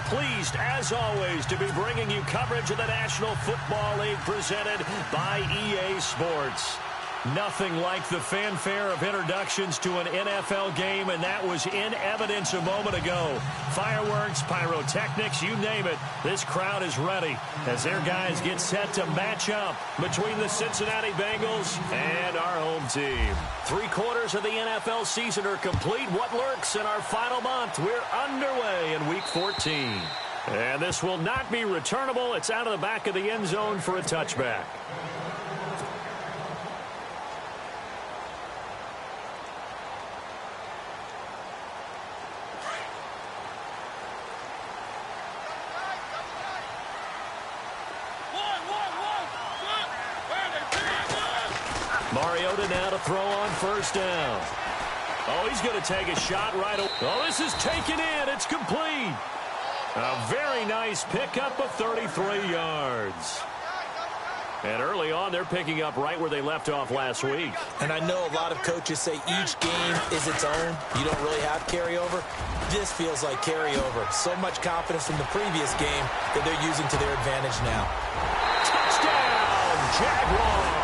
pleased, as always, to be bringing you coverage of the National Football League presented by EA Sports. Nothing like the fanfare of introductions to an NFL game, and that was in evidence a moment ago. Fireworks, pyrotechnics, you name it. This crowd is ready as their guys get set to match up between the Cincinnati Bengals and our home team. 3/4 of the NFL season are complete. What lurks in our final month? We're underway in Week 14. And this will not be returnable. It's out of the back of the end zone for a touchback. Mariota now to throw on first down. Oh, he's going to take a shot right away. Oh, this is taken in. It's complete. A very nice pickup of 33 yards. And early on, they're picking up right where they left off last week. And I know a lot of coaches say each game is its own. You don't really have carryover. This feels like carryover. So much confidence from the previous game that they're using to their advantage now. Touchdown, Jaguars.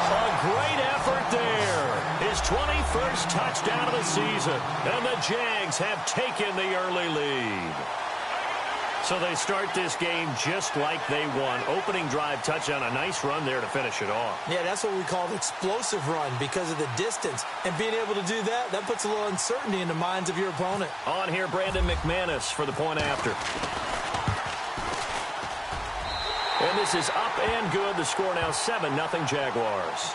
A great effort there. His 21st touchdown of the season. And the Jags have taken the early lead. So they start this game just like they won. Opening drive touchdown, a nice run there to finish it off. Yeah, that's what we call an explosive run because of the distance. And being able to do that, that puts a little uncertainty in the minds of your opponent. On here, Brandon McManus for the point after. And this is up and good. The score now 7-0 Jaguars.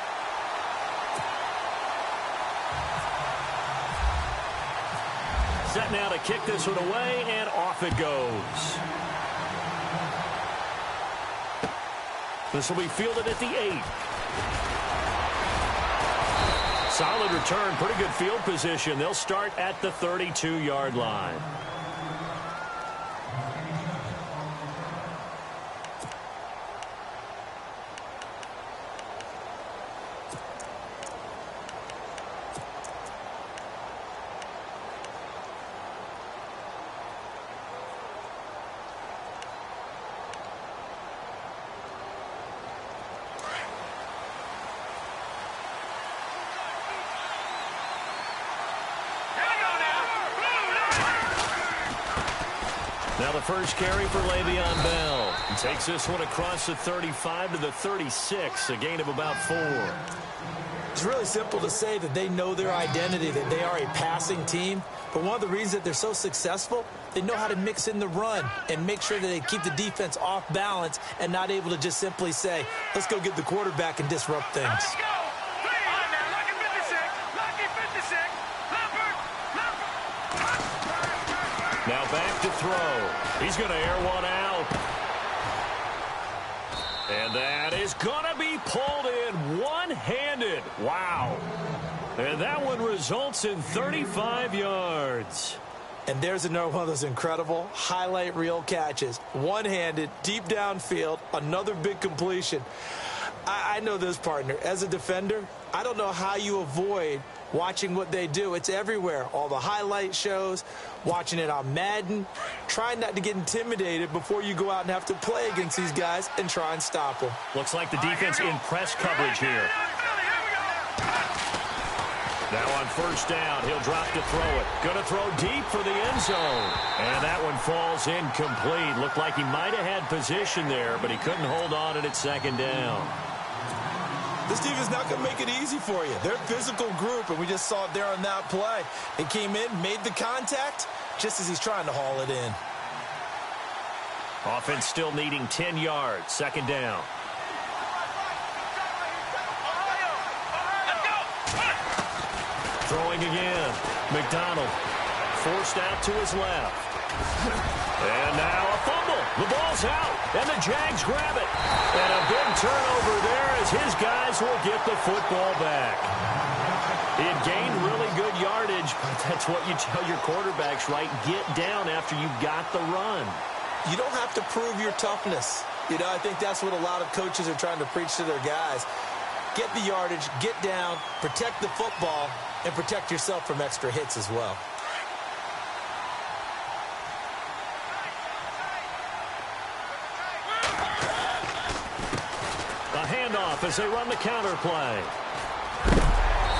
Set now to kick this one away, and off it goes. This will be fielded at the 8. Solid return, pretty good field position. They'll start at the 32-yard line. Now the first carry for Le'Veon Bell. He takes this one across the 35 to the 36, a gain of about 4. It's really simple to say that they know their identity, that they are a passing team. But one of the reasons that they're so successful, they know how to mix in the run and make sure that they keep the defense off balance and not able to just simply say, let's go get the quarterback and disrupt things. Now back to throw. He's going to air one out. And that is going to be pulled in one-handed. Wow. And that one results in 35 yards. And there's another one of those incredible highlight reel catches. One-handed, deep downfield, another big completion. I know this, partner. As a defender, I don't know how you avoid watching what they do. It's everywhere. All the highlight shows, watching it on Madden. Trying not to get intimidated before you go out and have to play against these guys and try and stop them. Looks like the defense in press coverage here. Now on first down, he'll drop to throw it. Going to throw deep for the end zone. And that one falls incomplete. Looked like he might have had position there, but he couldn't hold on at second down. This defense is not going to make it easy for you. They're a physical group, and we just saw it there on that play. It came in, made the contact, just as he's trying to haul it in. Offense still needing 10 yards. Second down. Throwing again. McDonald forced out to his left. And now a fumble. The ball's out, and the Jags grab it. And a big turnover there as his guys will get the football back. He had gained really good yardage, but that's what you tell your quarterbacks, right? Get down after you got the run. You don't have to prove your toughness. You know, I think that's what a lot of coaches are trying to preach to their guys. Get the yardage, get down, protect the football, and protect yourself from extra hits as well. handoff as they run the counter play.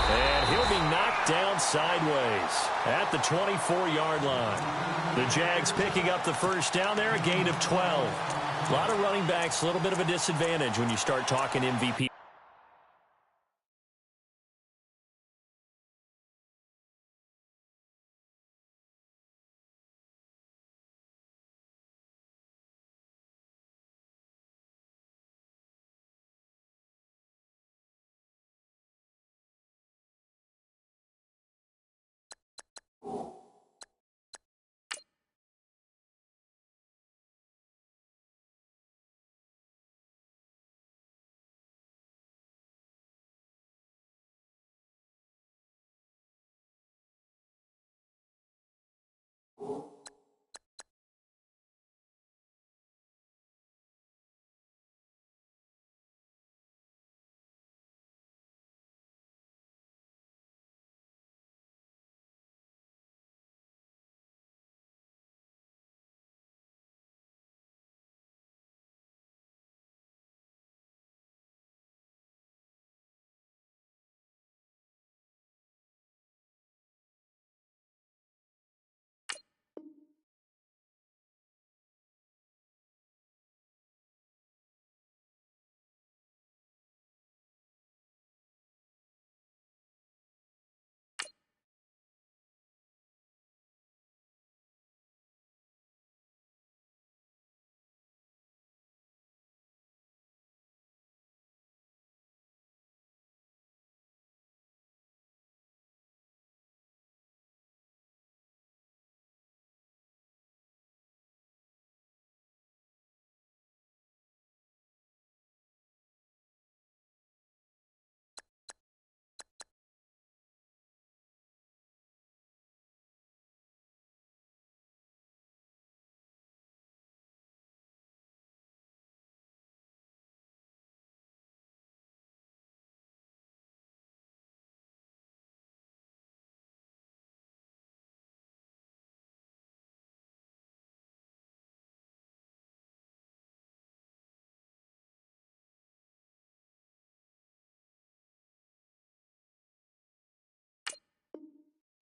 And he'll be knocked down sideways at the 24-yard line. The Jags picking up the first down there, a gain of 12. A lot of running backs, a little bit of a disadvantage when you start talking MVP.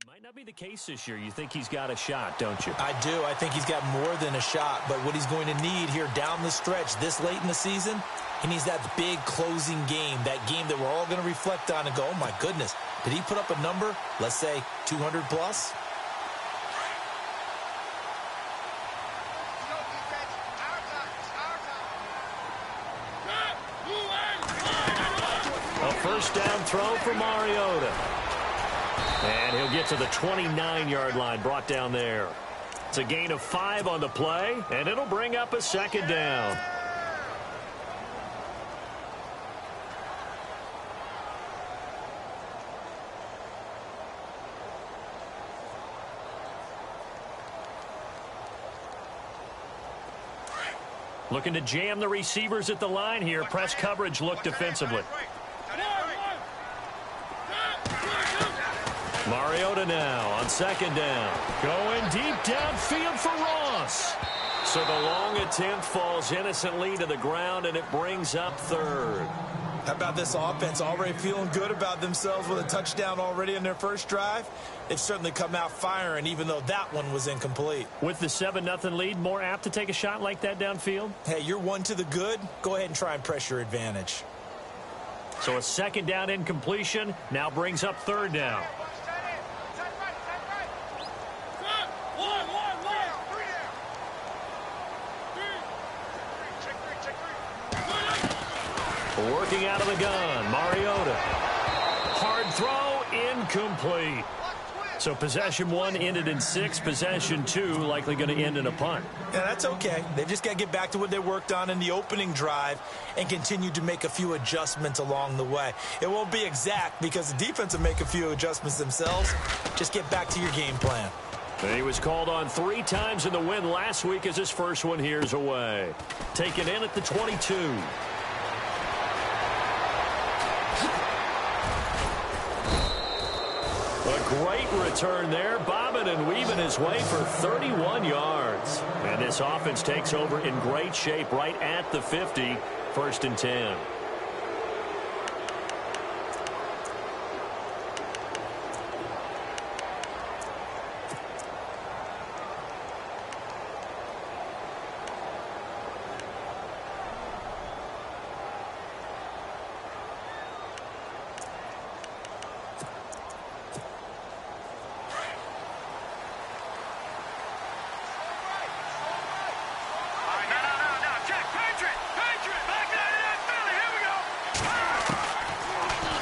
Might not be the case this year. You think he's got a shot, don't you? I do. I think he's got more than a shot. But what he's going to need here down the stretch this late in the season, he needs that big closing game, that game that we're all going to reflect on and go, oh, my goodness, did he put up a number, let's say 200 plus? A first down throw for Mariota. And he'll get to the 29-yard line, brought down there. It's a gain of 5 on the play, and it'll bring up a second down. Looking to jam the receivers at the line here. Press coverage look defensively. Mariota now on second down. Going deep downfield for Ross. So the long attempt falls innocently to the ground, and it brings up third. How about this offense already feeling good about themselves with a touchdown already in their first drive? They've certainly come out firing, even though that one was incomplete. With the 7-0 lead, more apt to take a shot like that downfield? Hey, you're one to the good. Go ahead and try and press your advantage. So a second down incompletion now brings up third down. Working out of the gun, Mariota. Hard throw, incomplete. So possession 1 ended in 6. Possession 2 likely going to end in a punt. Yeah, that's okay. They've just got to get back to what they worked on in the opening drive and continue to make a few adjustments along the way. It won't be exact because the defense will make a few adjustments themselves. Just get back to your game plan. And he was called on 3 times in the win last week as his first one here's away. Taken in at the 22. Great return there, bobbing and weaving his way for 31 yards. And this offense takes over in great shape right at the 50, 1st and 10.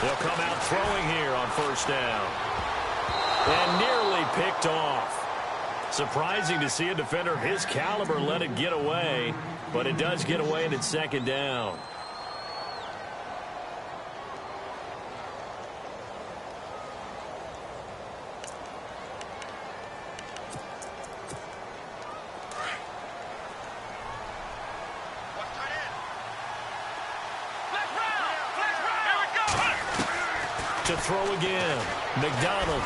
They'll come out throwing here on first down. And nearly picked off. Surprising to see a defender of his caliber let it get away, but it does get away and it's second down. To throw again. McDonald.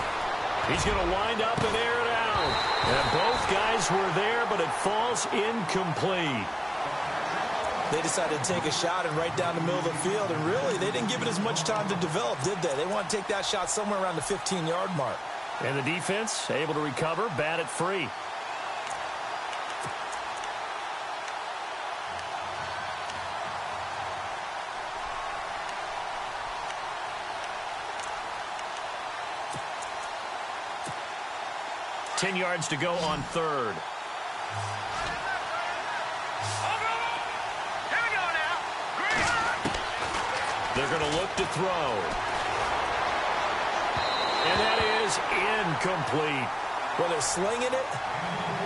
He's going to wind up and air it out. And both guys were there, but it falls incomplete. They decided to take a shot and right down the middle of the field, and really, they didn't give it as much time to develop, did they? They want to take that shot somewhere around the 15-yard mark. And the defense able to recover, bat it free. Ten yards to go on third. They're going to look to throw. And that is incomplete. Well, they're slinging it,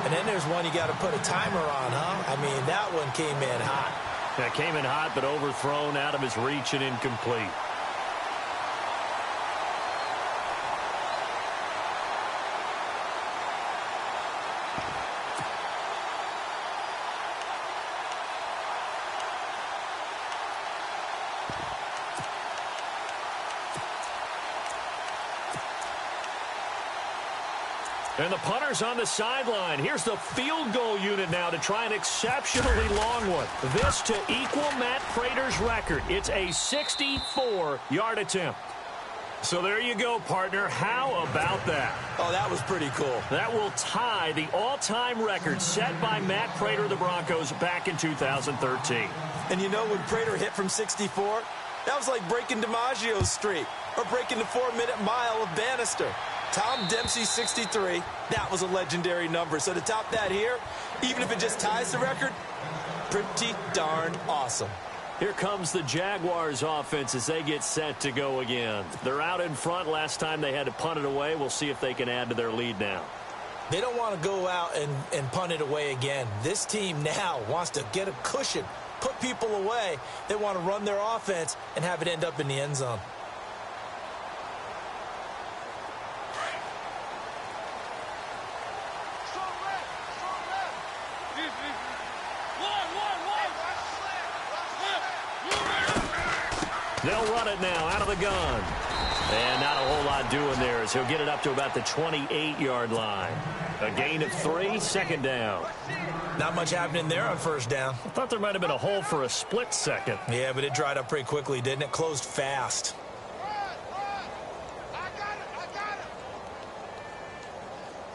and then there's one you got to put a timer on, huh? I mean, that one came in hot. That came in hot, but overthrown, out of his reach and incomplete. And the punter's on the sideline. Here's the field goal unit now to try an exceptionally long one. This to equal Matt Prater's record. It's a 64-yard attempt. So there you go, partner. How about that? Oh, that was pretty cool. That will tie the all-time record set by Matt Prater of the Broncos back in 2013. And you know, when Prater hit from 64, that was like breaking DiMaggio's streak or breaking the 4-minute mile of Bannister. Tom Dempsey, 63. That was a legendary number. So to top that here, even if it just ties the record, pretty darn awesome. Here comes the Jaguars offense as they get set to go again. They're out in front. Last time they had to punt it away. We'll see if they can add to their lead now. They don't want to go out and punt it away again. This team now wants to get a cushion, put people away. They want to run their offense and have it end up in the end zone. They'll run it now out of the gun. And not a whole lot doing there as he'll get it up to about the 28-yard line. A gain of 3, second down. Not much happening there on first down. I thought there might have been a hole for a split second. Yeah, but it dried up pretty quickly, didn't it? Closed fast.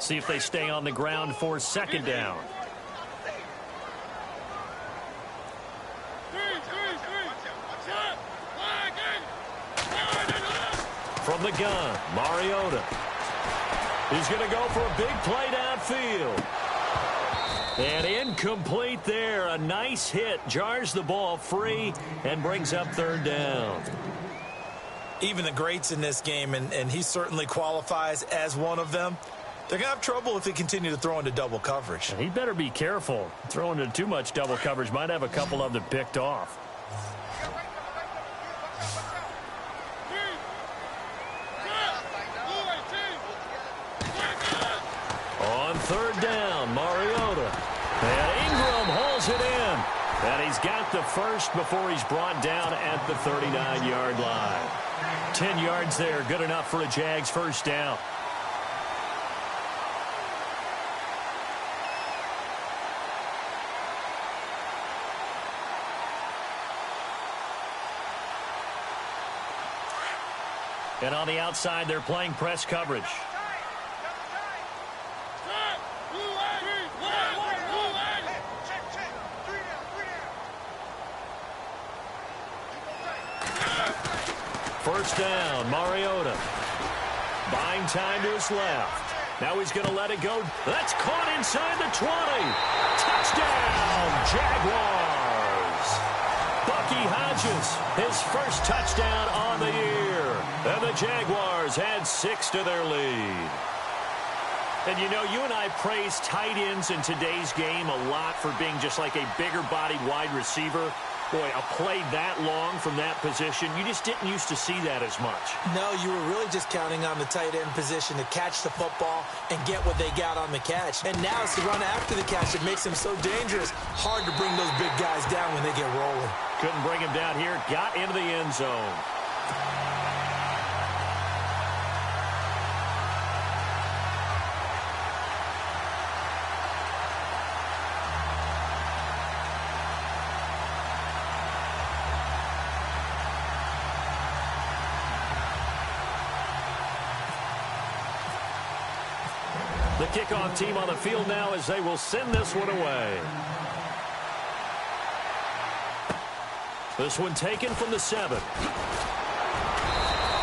See if they stay on the ground for second down. From the gun, Mariota. He's going to go for a big play downfield. And incomplete there. A nice hit. Jars the ball free and brings up third down. Even the greats in this game, and he certainly qualifies as one of them, they're going to have trouble if they continue to throw into double coverage. And he better be careful. Throwing into too much double coverage might have a couple of them picked off. On third down, Mariota. And Ingram hauls it in. And he's got the first before he's brought down at the 39-yard line. 10 yards there, good enough for a Jags first down. And on the outside, they're playing press coverage. First down, Mariota. Buying time to his left. Now he's going to let it go. That's caught inside the 20. Touchdown, Jaguars. Hodges, his first touchdown on the year. And the Jaguars add 6 to their lead. And, you know, you and I praise tight ends in today's game a lot for being just like a bigger-bodied wide receiver. Boy, a play that long from that position, you just didn't used to see that as much. No, you were really just counting on the tight end position to catch the football and get what they got on the catch. And now it's the run after the catch that makes him so dangerous. Hard to bring those big guys down when they get rolling. Couldn't bring him down here. Got into the end zone. The kickoff team on the field now as they will send this one away. This one taken from the 7.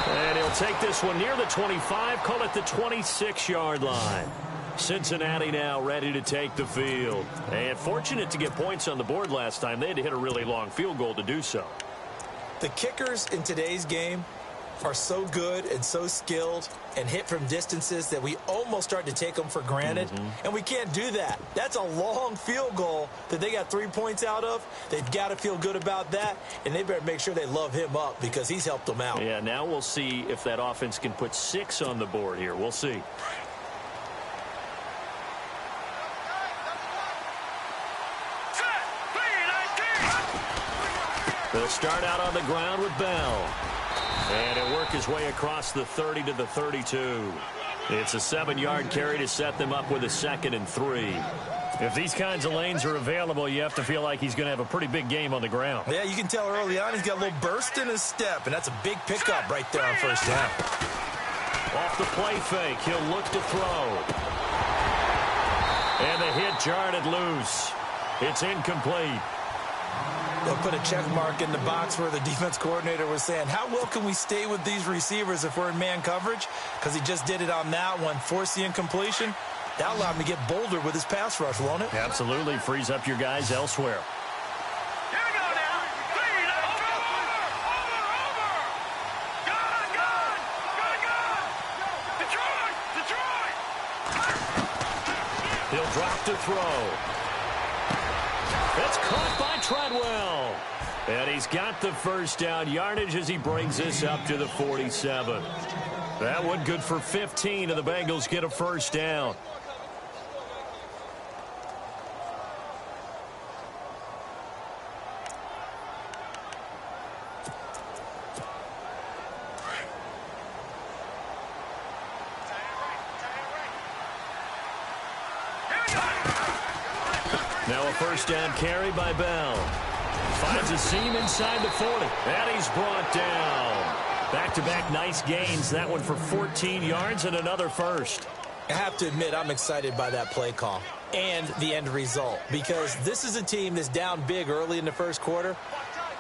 And he'll take this one near the 25, call it the 26-yard line. Cincinnati now ready to take the field. And fortunate to get points on the board last time. They had to hit a really long field goal to do so. The kickers in today's game are so good and so skilled and hit from distances that we almost start to take them for granted. And we can't do that. That's a long field goal that they got 3 points out of. They've got to feel good about that, and they better make sure they love him up because he's helped them out. Yeah, now we'll see if that offense can put 6 on the board here. We'll see. They'll start out on the ground with Bell. And he'll work his way across the 30 to the 32. It's a 7-yard carry to set them up with a 2nd and 3. If these kinds of lanes are available, you have to feel like he's going to have a pretty big game on the ground. Yeah, you can tell early on he's got a little burst in his step, and that's a big pickup right there on first down. Off the play fake, he'll look to throw. And the hit jarred it loose. It's incomplete. They'll put a check mark in the box where the defense coordinator was saying, how well can we stay with these receivers if we're in man coverage? Because he just did it on that one, forced the incompletion. That allowed him to get bolder with his pass rush, won't it? Absolutely. Frees up your guys elsewhere. Here we go now. Detroit! He'll drop to throw. It's caught by Treadwell. And he's got the first down yardage as he brings this up to the 47. That one good for 15, and the Bengals get a first down. Now a first down carry by Bell. Finds a seam inside the 40. And he's brought down. Back-to-back nice gains. That one for 14 yards and another first. I have to admit, I'm excited by that play call and the end result because this is a team that's down big early in the first quarter,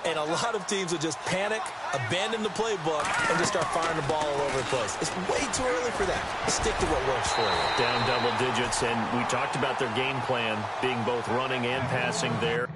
and a lot of teams will just panic, abandon the playbook, and just start firing the ball all over the place. It's way too early for that. Stick to what works for you. Down double digits, and we talked about their game plan being both running and passing there.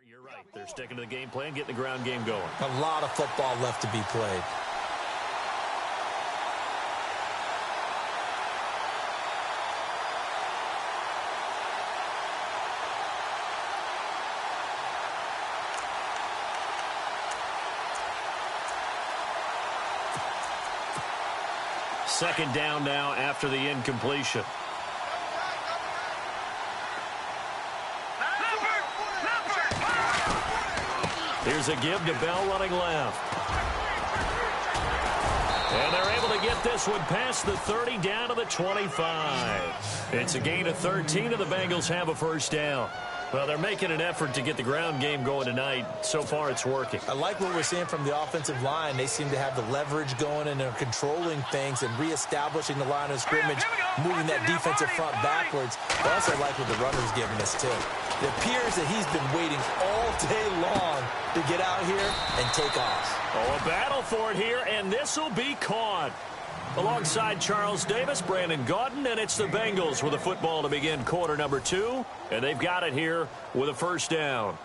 You're right. They're sticking to the game plan, getting the ground game going. A lot of football left to be played. second down now after the incompletion. Here's a give to Bell running left. And they're able to get this one past the 30 down to the 25. It's a gain of 13, and the Bengals have a first down. Well, they're making an effort to get the ground game going tonight. So far, it's working. I like what we're seeing from the offensive line. They seem to have the leverage going, and they're controlling things and reestablishing the line of scrimmage, moving that defensive front backwards. I also like what the runner's giving us, too. It appears that he's been waiting all day long to get out here and take off. Oh, a battle for it here, and this will be caught. Alongside Charles Davis, Brandon Gaudin, and it's the Bengals with the football to begin quarter number 2, and they've got it here with a first down.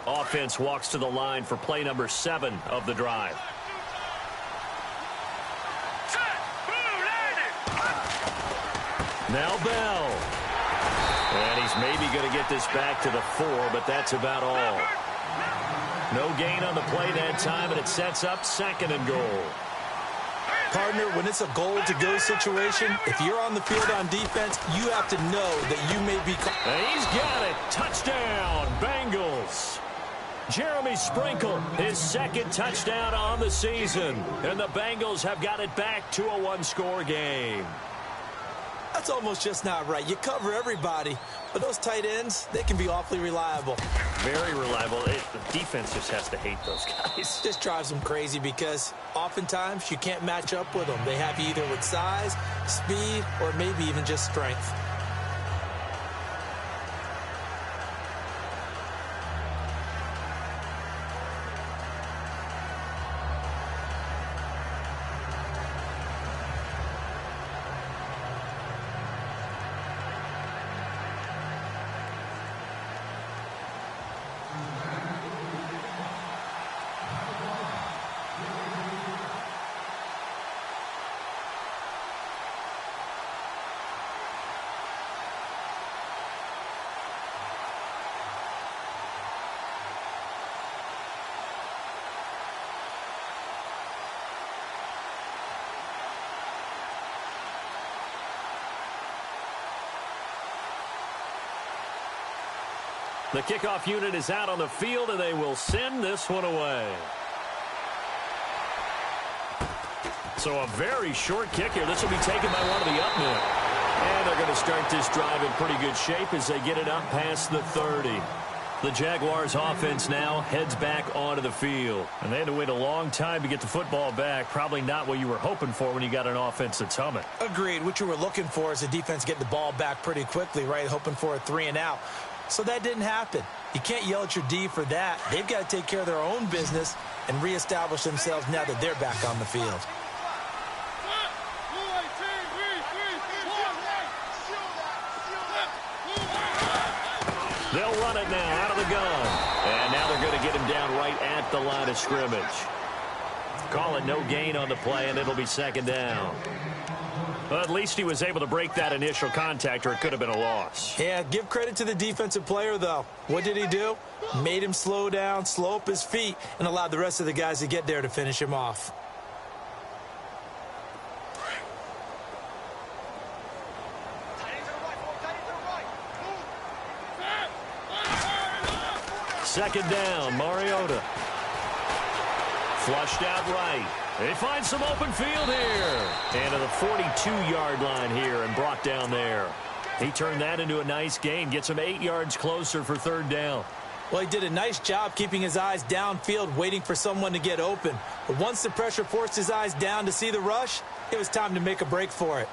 Offense walks to the line for play number 7 of the drive. Now Bell. And he's maybe going to get this back to the 4, but that's about all. No gain on the play that time, and it sets up second and goal. Partner, when it's a goal-to-go situation, if you're on the field on defense, you have to know that you may be... And he's got it. Touchdown, Bengals. Jeremy Sprinkle, his second touchdown on the season. And the Bengals have got it back to a one-score game. That's almost just not right. You cover everybody, but those tight ends, they can be awfully reliable. Very reliable. The defense just has to hate those guys. Just drives them crazy because oftentimes you can't match up with them. They have you either with size, speed, or maybe even just strength. The kickoff unit is out on the field, and they will send this one away. So a very short kick here. This will be taken by one of the up men. And they're going to start this drive in pretty good shape as they get it up past the 30. The Jaguars offense now heads back onto the field. And they had to wait a long time to get the football back. Probably not what you were hoping for when you got an offense that's humming. Agreed. What you were looking for is the defense getting the ball back pretty quickly, right? Hoping for a 3 and out. So that didn't happen. You can't yell at your D for that. They've got to take care of their own business and reestablish themselves now that they're back on the field. They'll run it now out of the gun. And now they're going to get him down right at the line of scrimmage. Call it no gain on the play, and it'll be second down. Well, at least he was able to break that initial contact, or it could have been a loss. Yeah, give credit to the defensive player, though. What did he do? Made him slow down, slow up his feet, and allowed the rest of the guys to get there to finish him off. Second down, Mariota. Flushed out right. They find some open field here. And to the 42-yard line here and brought down there. He turned that into a nice gain. Gets him 8 yards closer for third down. Well, he did a nice job keeping his eyes downfield, waiting for someone to get open. But once the pressure forced his eyes down to see the rush, it was time to make a break for it.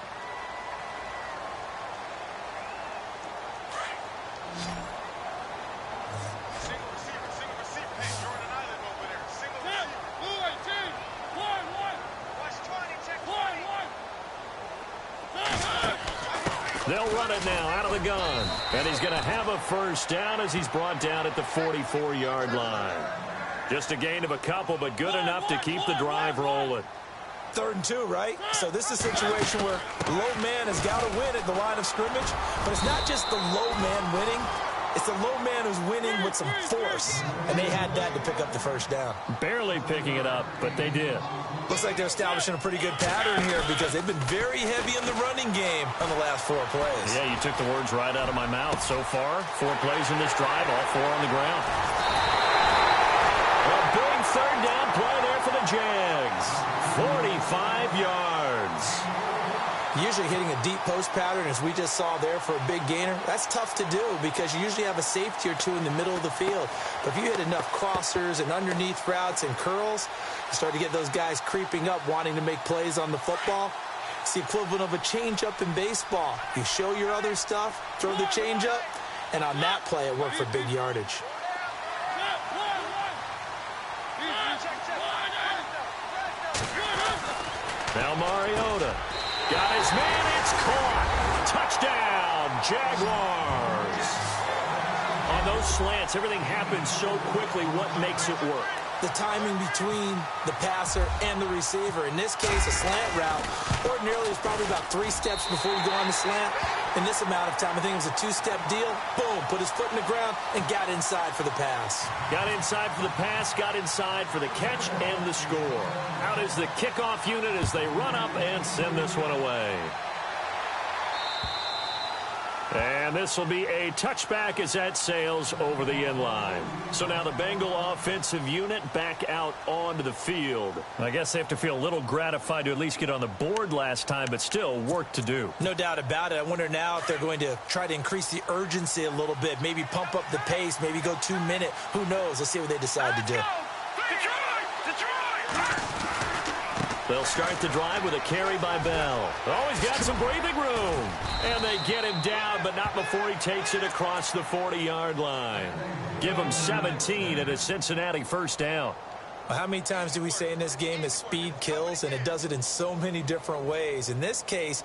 They'll run it now out of the gun. And he's going to have a first down as he's brought down at the 44-yard line. Just a gain of a couple, but good enough to keep the drive rolling. 3rd and 2, right? So this is a situation where low man has got to win at the line of scrimmage, but it's not just the low man winning. It's the low man who's winning with some force, and they had that to pick up the first down. Barely picking it up, but they did. Looks like they're establishing a pretty good pattern here because they've been very heavy in the running game on the last 4 plays. Yeah, you took the words right out of my mouth. So far, 4 plays in this drive, all 4 on the ground. A big 3rd down play there for the Jags. 45 yards. Usually hitting a deep post pattern, as we just saw there for a big gainer, that's tough to do because you usually have a safety or 2 in the middle of the field. But if you hit enough crossers and underneath routes and curls, you start to get those guys creeping up, wanting to make plays on the football. It's the equivalent of a changeup in baseball. You show your other stuff, throw the changeup, and on that play, it worked for big yardage. Now Mariota. Got his man, it's caught. Touchdown, Jaguars. On those slants, everything happens so quickly. What makes it work? The timing between the passer and the receiver. In this case, a slant route ordinarily is probably about 3 steps before you go on the slant. In this amount of time, I think it was a 2-step deal. Boom, put his foot in the ground and got inside for the pass. Got inside for the pass, got inside for the catch and the score. Out is the kickoff unit as they run up and send this one away. And this will be a touchback as that sails over the end line. So now the Bengal offensive unit back out onto the field. I guess they have to feel a little gratified to at least get on the board last time, but still work to do. No doubt about it. I wonder now if they're going to try to increase the urgency a little bit, maybe pump up the pace, maybe go 2-minute. Who knows? Let's see what they decide to do. They'll start the drive with a carry by Bell. Oh, he's got some breathing room. And they get him down, but not before he takes it across the 40-yard line. Give him 17 at a Cincinnati first down. Well, how many times do we say in this game that speed kills, and it does it in so many different ways? In this case,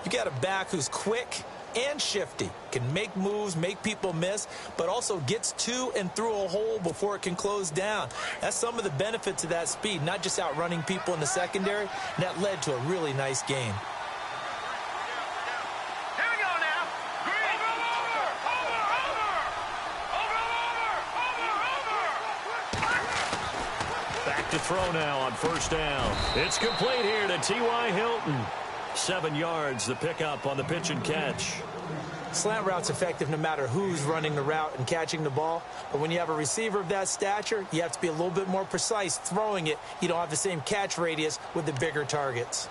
you got a back who's quick and shifty, can make moves, make people miss, but also gets to and through a hole before it can close down. That's some of the benefits of that speed, not just outrunning people in the secondary. And that led to a really nice game. Here we go now. Back to throw now on first down. It's complete here to T.Y. Hilton. 7 yards, the pickup on the pitch and catch. Slant route's effective no matter who's running the route and catching the ball. But when you have a receiver of that stature, you have to be a little bit more precise throwing it. You don't have the same catch radius with the bigger targets.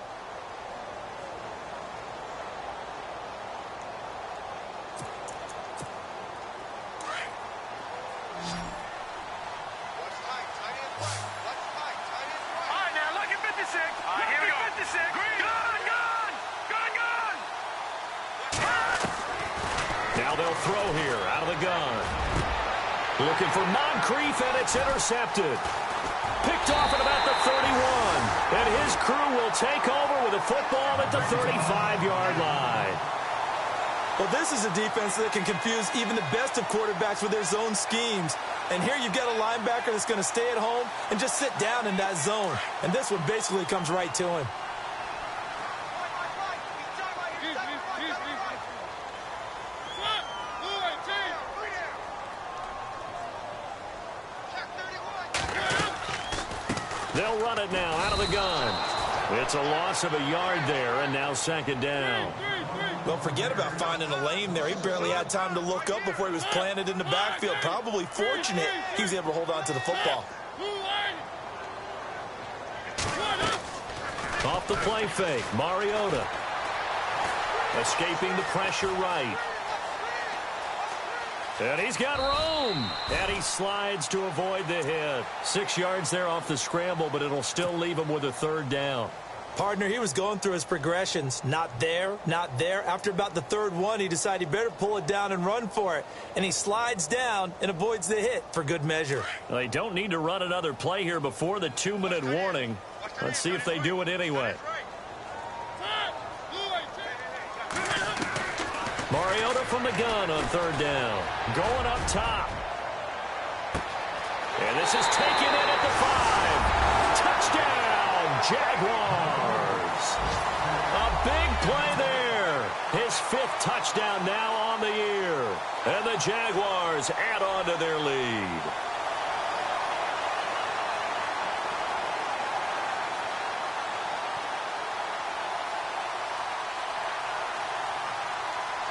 All right, now look at 56. All right, here we go. 56. Now they'll throw here out of the gun. Looking for Moncrief, and it's intercepted. Picked off at about the 31. And his crew will take over with a football at the 35-yard line. Well, this is a defense that can confuse even the best of quarterbacks with their zone schemes. And here you've got a linebacker that's going to stay at home and just sit down in that zone. And this one basically comes right to him. They'll run it now out of the gun. It's a loss of a yard there, and now second down. Well, forget about finding a lane there. He barely had time to look up before he was planted in the backfield. Probably fortunate he was able to hold on to the football. Off the play fake, Mariota. Escaping the pressure right. And he's got room. And he slides to avoid the hit. 6 yards there off the scramble, but it'll still leave him with a third down. Partner, he was going through his progressions. Not there, not there. After about the third one, he decided he better pull it down and run for it. And he slides down and avoids the hit for good measure. They don't need to run another play here before the 2-minute warning. Let's see if they do it anyway. Mariota from the gun on third down. Going up top. And this is taken in at the 5. Touchdown, Jaguars. 7 now on the year. And the Jaguars add on to their lead.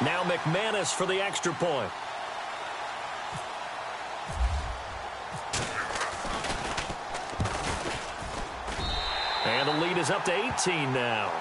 Now McManus for the extra point. And the lead is up to 18 now.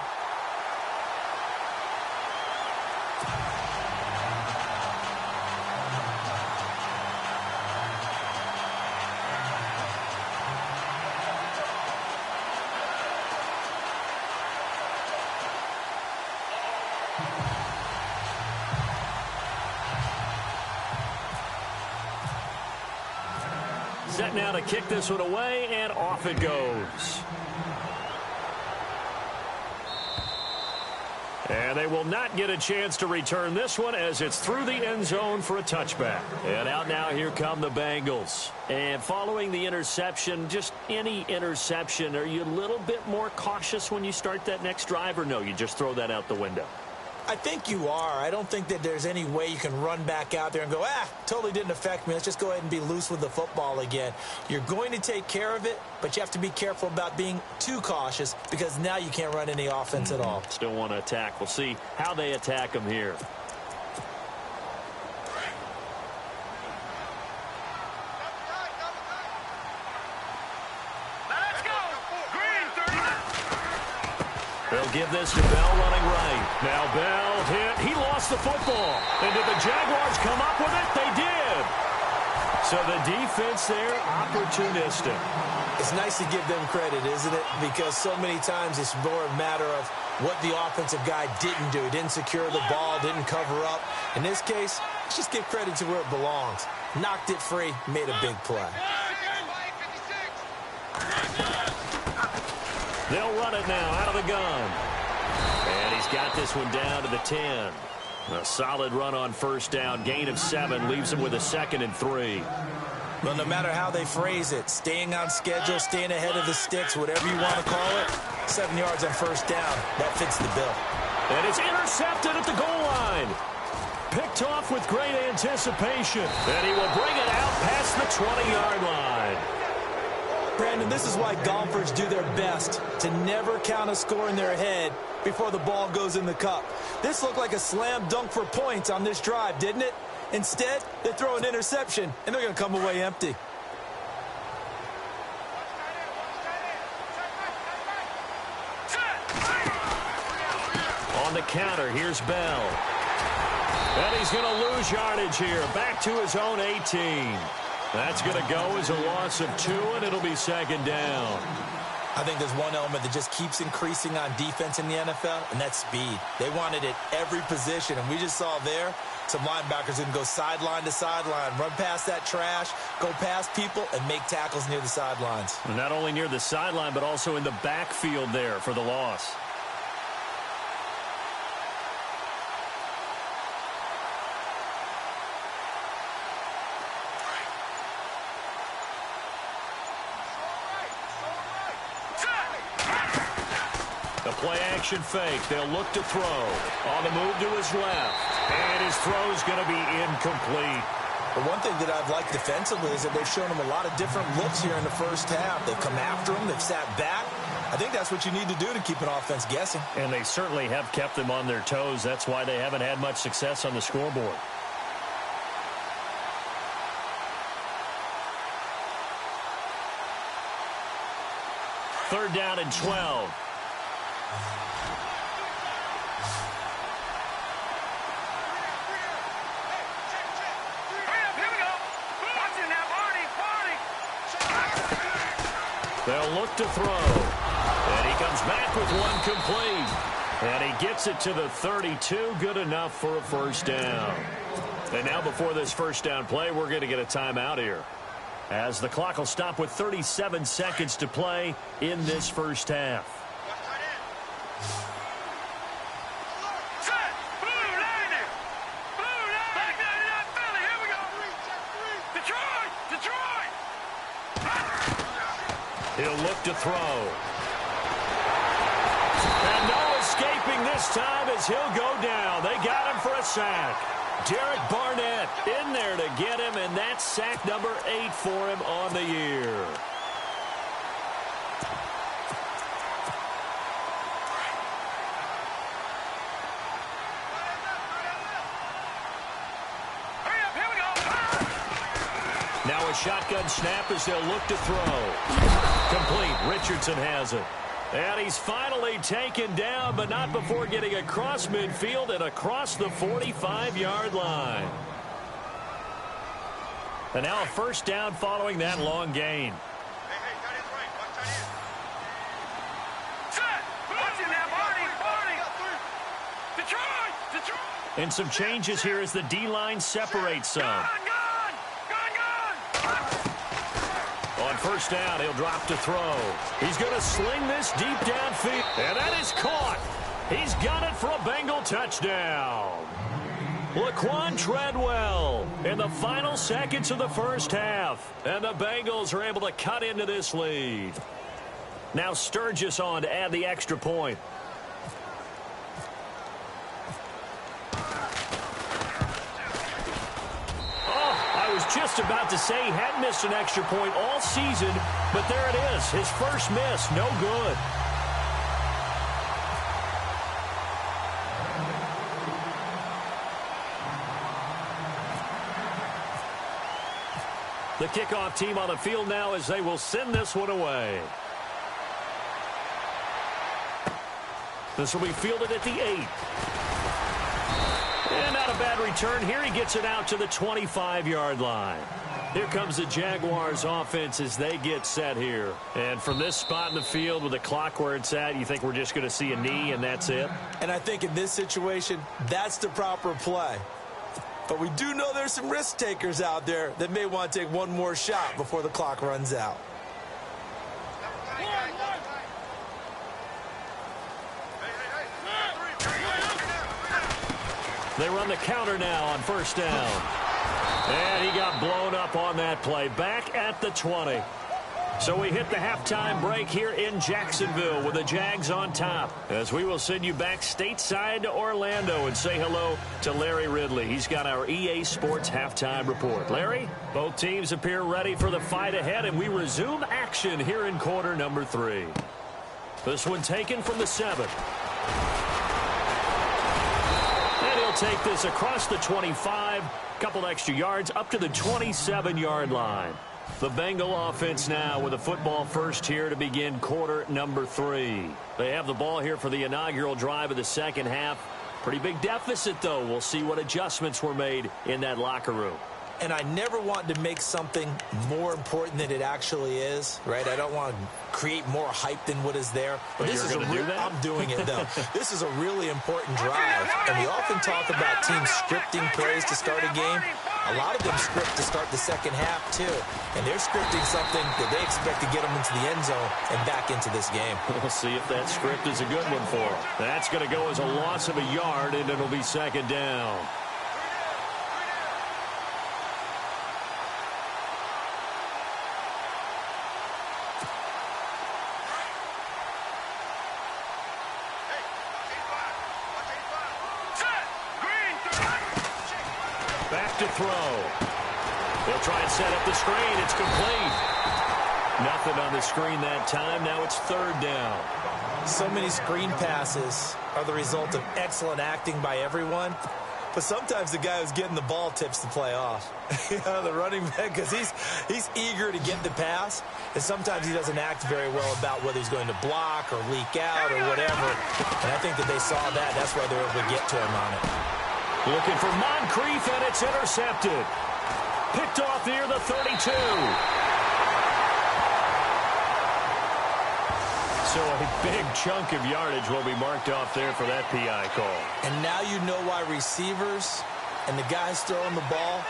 Set now to kick this one away, and off it goes. And they will not get a chance to return this one as it's through the end zone for a touchback. And out now, here come the Bengals. And following the interception, just any interception, are you a little bit more cautious when you start that next drive, or no, you just throw that out the window? I think you are. I don't think that there's any way you can run back out there and go, totally didn't affect me. Let's just go ahead and be loose with the football again. You're going to take care of it, but you have to be careful about being too cautious because now you can't run any offense at all. Still want to attack. We'll see how they attack them here. They'll give this to Bell running right. Now Bell hit. He lost the football. And did the Jaguars come up with it? They did. So the defense there, opportunistic. It's nice to give them credit, isn't it? Because so many times it's more a matter of what the offensive guy didn't do. He didn't secure the ball, didn't cover up. In this case, let's just give credit to where it belongs. Knocked it free, made a big play. They'll run it now out of the gun. And he's got this one down to the 10. A solid run on first down. Gain of 7 leaves him with a 2nd and 3. Well, no matter how they phrase it, staying on schedule, staying ahead of the sticks, whatever you want to call it, 7 yards on first down. That fits the bill. And it's intercepted at the goal line. Picked off with great anticipation. And he will bring it out past the 20-yard line. Brandon, this is why golfers do their best to never count a score in their head before the ball goes in the cup. This looked like a slam dunk for points on this drive, didn't it? Instead, they throw an interception, and they're going to come away empty. On the counter, here's Bell. And he's going to lose yardage here. Back to his own 18. That's going to go as a loss of 2, and it'll be 2nd down. I think there's one element that just keeps increasing on defense in the NFL, and that's speed. They want it at every position, and we just saw there some linebackers who can go sideline to sideline, run past that trash, go past people, and make tackles near the sidelines. And not only near the sideline, but also in the backfield there for the loss. Play-action fake. They'll look to throw. On the move to his left. And his throw's going to be incomplete. The one thing that I've liked defensively is that they've shown him a lot of different looks here in the first half. They've come after him. They've sat back. I think that's what you need to do to keep an offense guessing. And they certainly have kept them on their toes. That's why they haven't had much success on the scoreboard. Third down and 12. They'll look to throw. And he comes back with one complete. And he gets it to the 32. Good enough for a first down. And now before this first down play, we're going to get a timeout here, as the clock will stop with 37 seconds to play in this first half. He'll look to throw. And no escape. escaping this time as he'll go down. They got him for a sack. Derek Barnett in there to get him, and that's sack number 8 for him on the year. Now a shotgun snap as they'll look to throw. Complete. Richardson has it. And he's finally taken down, but not before getting across midfield and across the 45-yard line. And now a first down following that long gain. And some changes here as the D-line separates some. On first down, he'll drop to throw. He's going to sling this deep downfield. And that is caught. He's got it for a Bengal touchdown. Laquan Treadwell in the final seconds of the first half. And the Bengals are able to cut into this lead. Now Sturgis on to add the extra point. Just about to say he hadn't missed an extra point all season, but there it is. His first miss, no good. The kickoff team on the field now as they will send this one away. This will be fielded at the 8. And not a bad return here. He gets it out to the 25-yard line. Here comes the Jaguars offense as they get set here. And from this spot in the field with the clock where it's at, you think we're just going to see a knee and that's it? And I think in this situation, that's the proper play. But we do know there's some risk takers out there that may want to take one more shot before the clock runs out. They run the counter now on first down. And he got blown up on that play. Back at the 20. So we hit the halftime break here in Jacksonville with the Jags on top. As we will send you back stateside to Orlando and say hello to Larry Ridley. He's got our EA Sports halftime report. Larry, both teams appear ready for the fight ahead, and we resume action here in quarter number 3. This one taken from the 7. Take this across the 25, couple extra yards up to the 27-yard line. The Bengal offense now with a football first here to begin quarter number 3. They have the ball here for the inaugural drive of the second half. Pretty big deficit, though. We'll see what adjustments were made in that locker room. And I never want to make something more important than it actually is, right? I don't want to create more hype than what is there. But this is I'm doing it, though. This is a really important drive. And we often talk about teams scripting plays to start a game. A lot of them script to start the second half, too. And they're scripting something that they expect to get them into the end zone and back into this game. We'll see if that script is a good one for them. That's going to go as a loss of a yard, and it'll be second down. To throw. They'll try and set up the screen. It's complete. Nothing on the screen that time. Now it's third down. So many screen passes are the result of excellent acting by everyone. But sometimes the guy who's getting the ball tips the play off. The running back, because he's eager to get the pass. And sometimes he doesn't act very well about whether he's going to block or leak out or whatever. And I think that they saw that. That's why they were able to get to him on it. Looking for Moncrief, and it's intercepted. Picked off near the 32. So a big chunk of yardage will be marked off there for that PI call. And now you know why receivers and the guys throwing the ball,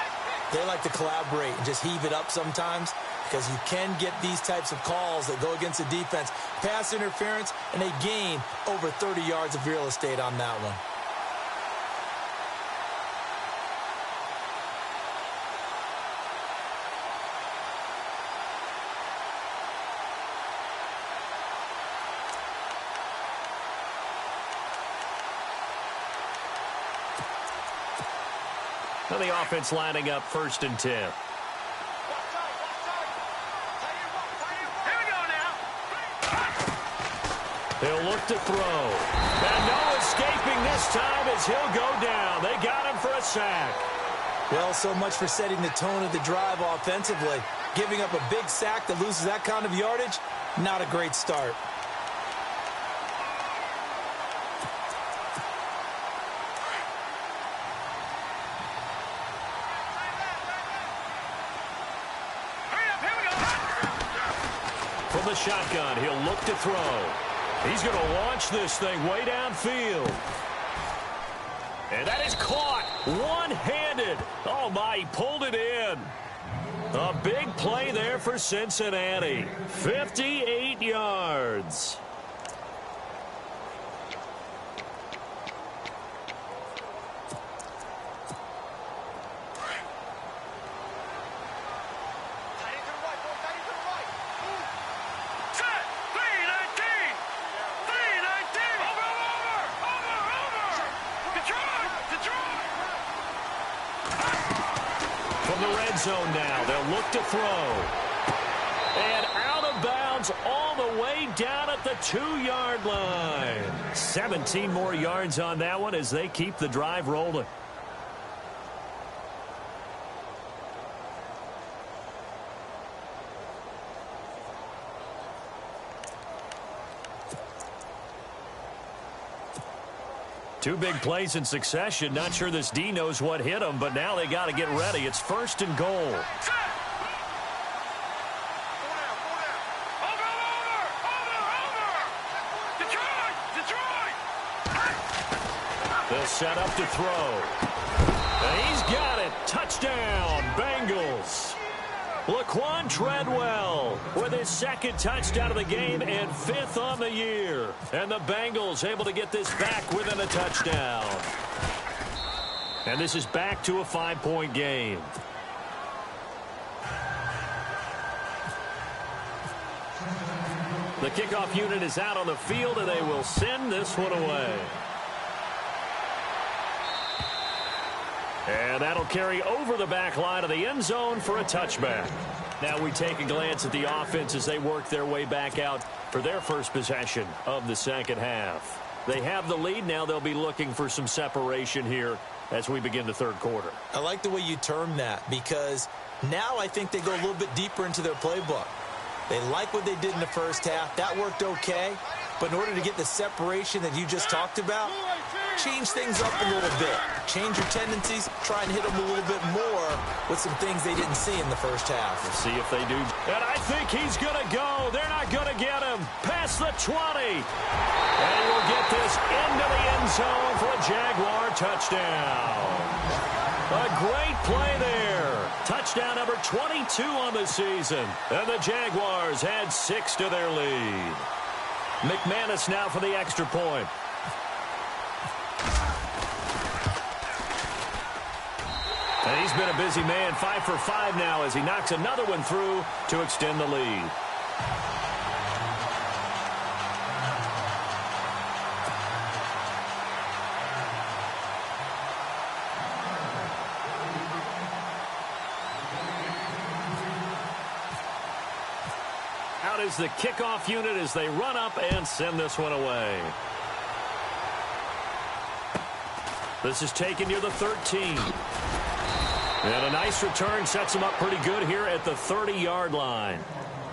they like to collaborate and just heave it up sometimes, because you can get these types of calls that go against the defense. Pass interference, and they gain over 30 yards of real estate on that one. And the offense lining up 1st and 10. Here we go now. He'll look to throw. And no escaping this time as he'll go down. They got him for a sack. Well, so much for setting the tone of the drive offensively. Giving up a big sack that loses that kind of yardage, not a great start. From the shotgun, he'll look to throw. He's going to launch this thing way downfield. And that is caught one-handed. Oh, my, he pulled it in. A big play there for Cincinnati. 58 yards. From the red zone now, they'll look to throw. And out of bounds all the way down at the 2-yard line. 17 more yards on that one as they keep the drive rolling. Two big plays in succession. Not sure this D knows what hit him, but now they got to get ready. It's 1st and goal. They'll set up to throw. And he's got it. Touchdown, Bengals. Laquan Treadwell with his 2nd touchdown of the game and 5th on the year. And the Bengals able to get this back within a touchdown. And this is back to a 5-point game. The kickoff unit is out on the field, and they will send this one away. And that'll carry over the back line of the end zone for a touchback. Now we take a glance at the offense as they work their way back out for their first possession of the second half. They have the lead. Now they'll be looking for some separation here as we begin the third quarter. I like the way you term that because now I think they go a little bit deeper into their playbook. They like what they did in the first half. That worked okay. But in order to get the separation that you just talked about, change things up a little bit. Change your tendencies. Try and hit them a little bit more with some things they didn't see in the first half. We'll see if they do. And I think he's going to go. They're not going to get him. Past the 20. And we'll get this into the end zone for a Jaguar touchdown. A great play there. Touchdown number 22 on the season. And the Jaguars add 6 to their lead. McManus now for the extra point. And he's been a busy man, 5 for 5 now as he knocks another one through to extend the lead. Out is the kickoff unit as they run up and send this one away. This is taken near the 13. And a nice return sets them up pretty good here at the 30-yard line.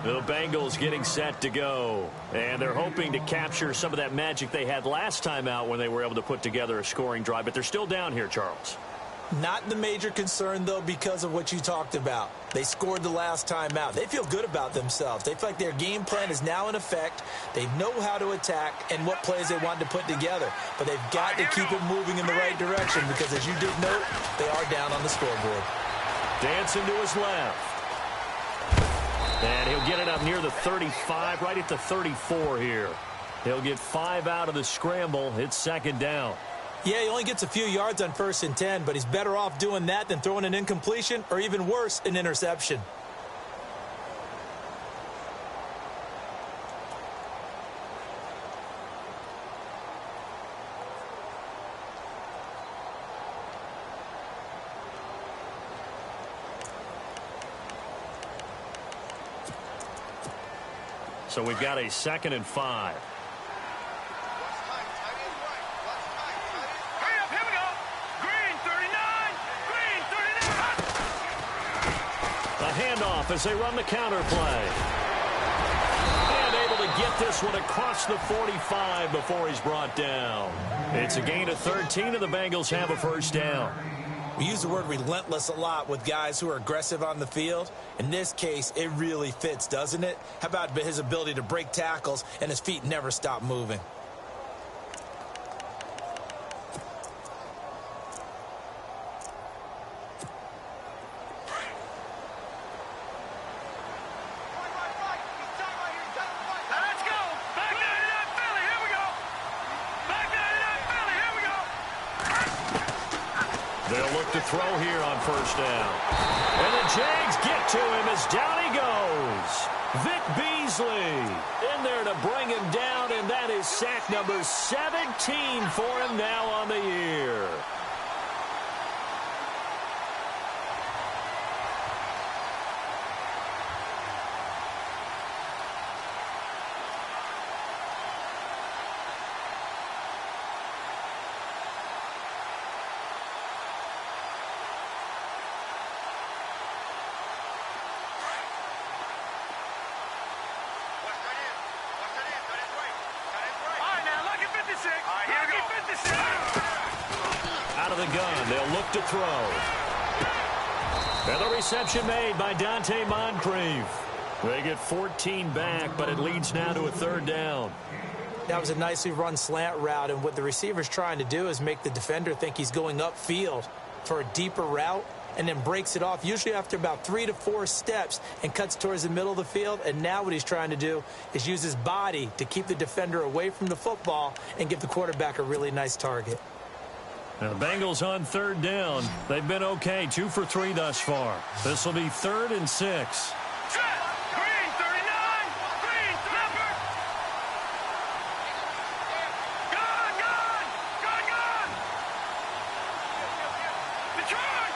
The Bengals getting set to go. And they're hoping to capture some of that magic they had last time out when they were able to put together a scoring drive. But they're still down here, Charles. Not the major concern, though, because of what you talked about. They scored the last time out. They feel good about themselves. They feel like their game plan is now in effect. They know how to attack and what plays they want to put together. But they've got to keep it moving in the right direction because, as you did note, they are down on the scoreboard. Dancing to his left. And he'll get it up near the 35, right at the 34 here. He'll get 5 out of the scramble. It's second down. Yeah, he only gets a few yards on 1st and 10, but he's better off doing that than throwing an incompletion or even worse, an interception. So we've got a 2nd and 5. Hurry up, here we go. Green 39. Green 39. A handoff as they run the counter play. And able to get this one across the 45 before he's brought down. It's a gain of 13, and the Bengals have a first down. We use the word relentless a lot with guys who are aggressive on the field. In this case, it really fits, doesn't it? How about his ability to break tackles and his feet never stop moving? Let's go. Back 99 Philly. Here we go. Back 99 Philly. Here we go. They'll look to throw here on first down. And the Jags get to him as down he goes. Vic Beasley in there to bring him down, and that is sack number 17 for him now on the year. Out of the gun, they'll look to throw. And the reception made by Dante Moncrief. They get 14 back, but it leads now to a 3rd down. That was a nicely run slant route, and what the receiver's trying to do is make the defender think he's going upfield for a deeper route, and then breaks it off, usually after about 3 to 4 steps, and cuts towards the middle of the field. And now what he's trying to do is use his body to keep the defender away from the football and give the quarterback a really nice target. Now the Bengals on 3rd down. They've been okay, 2 for 3 thus far. This will be 3rd and 6. Green 39. Green number. Gone. Detroit.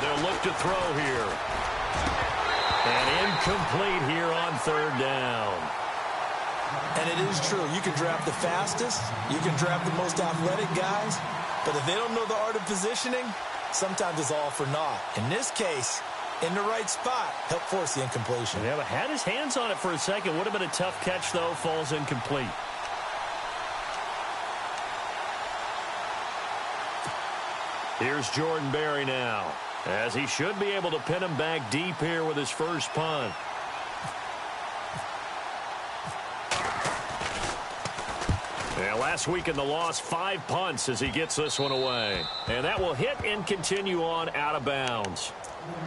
They'll look to throw here. And incomplete here on 3rd down. And it is true. You can draft the fastest. You can draft the most athletic guys. But if they don't know the art of positioning, sometimes it's all for naught. In this case, in the right spot, help force the incompletion. Yeah, but had his hands on it for a second. Would have been a tough catch, though. Falls incomplete. Here's Jordan Berry now, as he should be able to pin him back deep here with his first punt. Yeah, last week in the loss, 5 punts as he gets this one away. And that will hit and continue on out of bounds.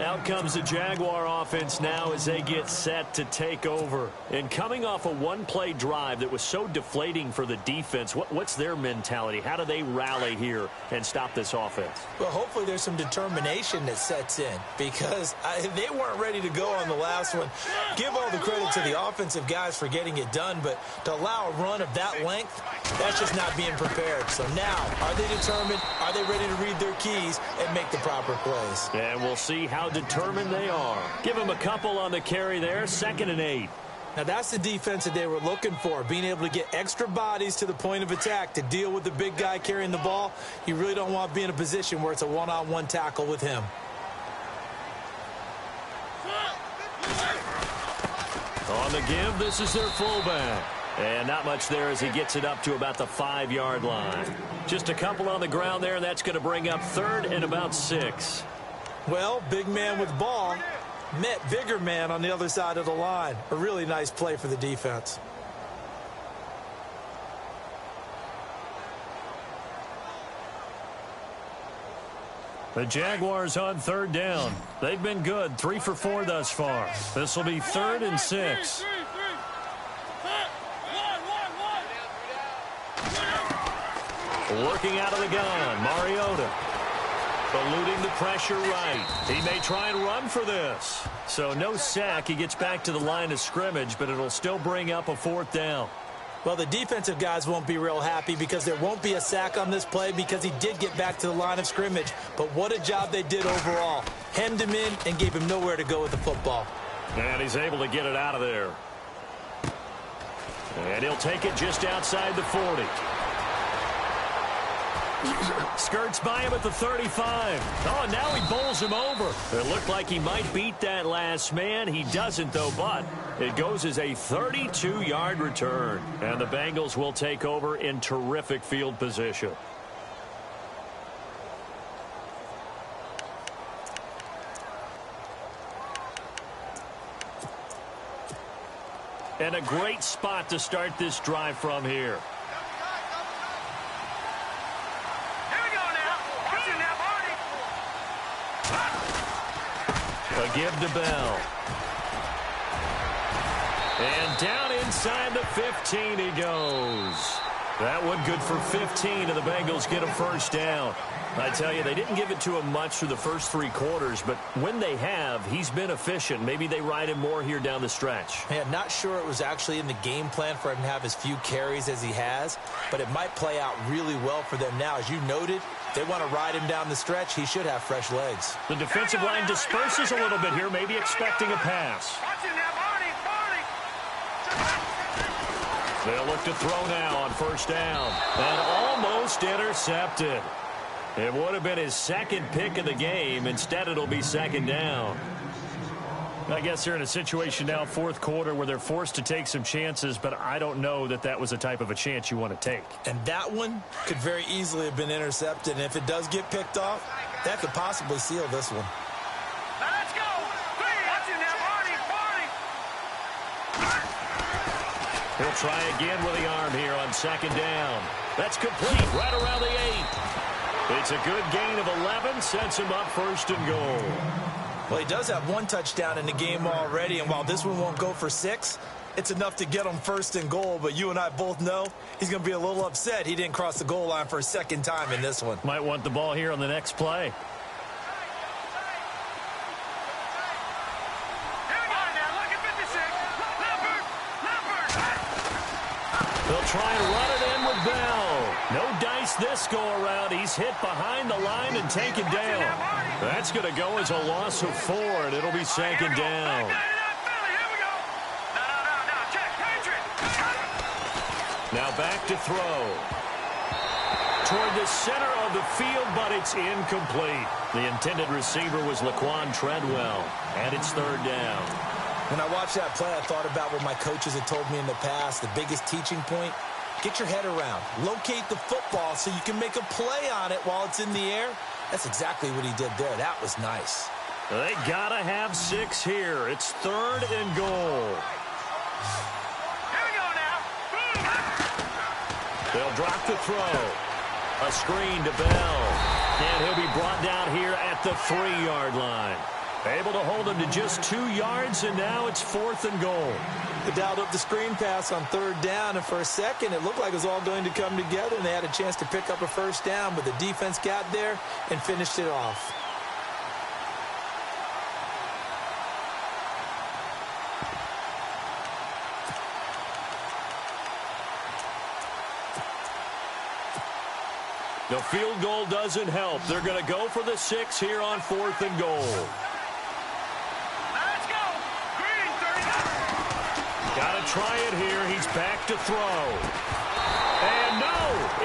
Out comes the Jaguar offense now as they get set to take over. And coming off a one-play drive that was so deflating for the defense, what's their mentality? How do they rally here and stop this offense? Well, hopefully there's some determination that sets in, because they weren't ready to go on the last one. Give all the credit to the offensive guys for getting it done, but to allow a run of that length, that's just not being prepared. So now, are they determined? Are they ready to read their keys and make the proper plays? And we'll see how determined they are. Give them a couple on the carry there, 2nd and 8. Now that's the defense that they were looking for, being able to get extra bodies to the point of attack to deal with the big guy carrying the ball. You really don't want to be in a position where it's a one-on-one tackle with him. On the give, this is their fullback. And not much there as he gets it up to about the 5-yard line. Just a couple on the ground there, and that's going to bring up 3rd and about 6. Well, big man with ball met bigger man on the other side of the line. A really nice play for the defense. The Jaguars on 3rd down. They've been good, 3 for 4 thus far. This will be 3rd and 6. Working out of the gun, Mariota. Eluding the pressure right. He may try and run for this. So no sack. He gets back to the line of scrimmage, but it'll still bring up a 4th down. Well, the defensive guys won't be real happy because there won't be a sack on this play because he did get back to the line of scrimmage. But what a job they did overall. Hemmed him in and gave him nowhere to go with the football. And he's able to get it out of there. And he'll take it just outside the 40. Skirts by him at the 35. Oh, and now he bowls him over. It looked like he might beat that last man. He doesn't, though, but it goes as a 32-yard return. And the Bengals will take over in terrific field position. And a great spot to start this drive from here. A give to Bell. And down inside the 15 he goes. That one good for 15, and the Bengals get a first down. I tell you, they didn't give it to him much through the first 3 quarters, but when they have, he's been efficient. Maybe they ride him more here down the stretch. Yeah, not sure it was actually in the game plan for him to have as few carries as he has, but it might play out really well for them now. As you noted, they want to ride him down the stretch. He should have fresh legs. The defensive line disperses a little bit here, maybe expecting a pass. They'll look to throw now on first down. And almost intercepted. It would have been his second pick of the game. Instead, it'll be second down. I guess they're in a situation now, fourth quarter, where they're forced to take some chances, but I don't know that that was the type of a chance you want to take. And that one could very easily have been intercepted. And if it does get picked off, that could possibly seal this one. Let's go. He'll try again with the arm here on second down. That's complete right around the 8. It's a good gain of 11, sets him up first and goal. Well, he does have 1 touchdown in the game already, and while this one won't go for 6, it's enough to get him first and goal. But you and I both know he's going to be a little upset he didn't cross the goal line for a second time in this one. Might want the ball here on the next play. They'll try and run it in with Bell. No dice this go-around. He's hit behind the line and taken down. That's going to go as a loss of 4, and it'll be second down. Now back to throw. Toward the center of the field, but it's incomplete. The intended receiver was Laquan Treadwell, and it's third down. When I watched that play, I thought about what my coaches had told me in the past. The biggest teaching point, get your head around. Locate the football so you can make a play on it while it's in the air. That's exactly what he did there. That was nice. They got to have 6 here. It's third and goal. Here we go now. They'll drop the throw. A screen to Bell. And he'll be brought down here at the 3-yard line. Able to hold him to just 2 yards, and now it's 4th and goal. They dialed up the screen pass on third down, and for a second, it looked like it was all going to come together, and they had a chance to pick up a first down, but the defense got there and finished it off. The field goal doesn't help. They're going to go for the 6 here on 4th and goal. Let's go. Green, 39. Got to try it here. He's back to throw. And no,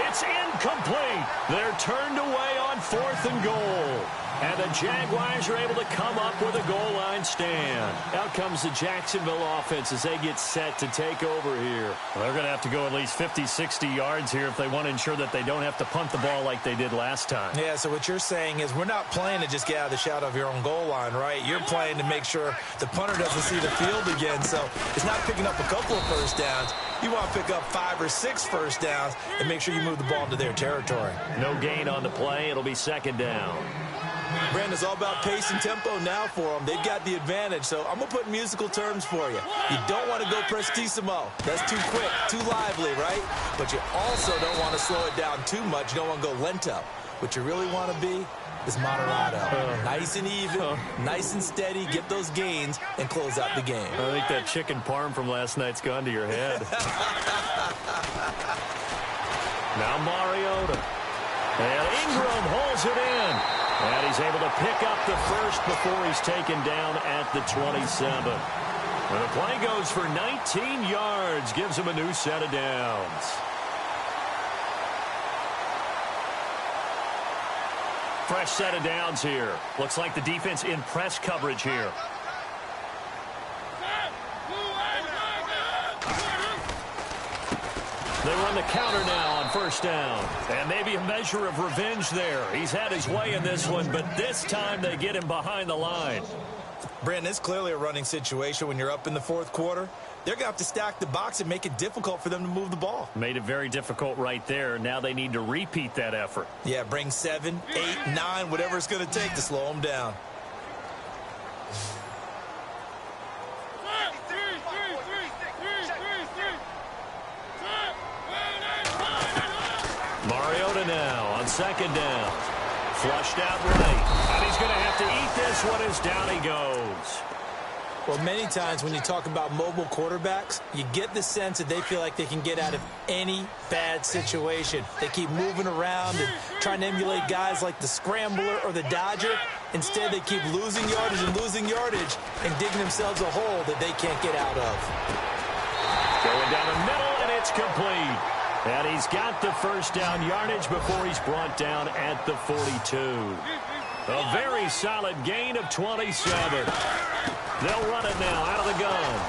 it's incomplete. They're turned away on 4th and goal. And the Jaguars are able to come up with a goal line stand. Out comes the Jacksonville offense as they get set to take over here. Well, they're going to have to go at least 50, 60 yards here if they want to ensure that they don't have to punt the ball like they did last time. Yeah, so what you're saying is we're not playing to just get out of the shadow of your own goal line, right? You're playing to make sure the punter doesn't see the field again. So it's not picking up a couple of first downs. You want to pick up 5 or 6 first downs and make sure you move the ball into their territory. No gain on the play. It'll be second down. Brandon, it's all about pace and tempo now for them. They've got the advantage, so I'm going to put musical terms for you. You don't want to go prestissimo. That's too quick, too lively, right? But you also don't want to slow it down too much. You don't want to go lento. What you really want to be is moderato. Nice and even, nice and steady, get those gains, and close out the game. I think that chicken parm from last night's gone to your head. Now Mariota. And Ingram holds it in. And he's able to pick up the first before he's taken down at the 27. And the play goes for 19 yards, gives him a new set of downs. Fresh set of downs here. Looks like the defense in press coverage here. They run the counter now on first down. And maybe a measure of revenge there. He's had his way in this one, but this time they get him behind the line. Brandon, it's clearly a running situation when you're up in the fourth quarter. They're going to have to stack the box and make it difficult for them to move the ball. Made it very difficult right there. Now they need to repeat that effort. Yeah, bring 7, 8, 9, whatever it's going to take to slow them down. Mariota now on second down. Flushed out right. And he's going to have to eat this one as down he goes. Well, many times when you talk about mobile quarterbacks, you get the sense that they feel like they can get out of any bad situation. They keep moving around and trying to emulate guys like the Scrambler or the Dodger. Instead, they keep losing yardage and digging themselves a hole that they can't get out of. Going down the middle, and it's complete. And he's got the first down yardage before he's brought down at the 42. A very solid gain of 27. They'll run it now out of the gun.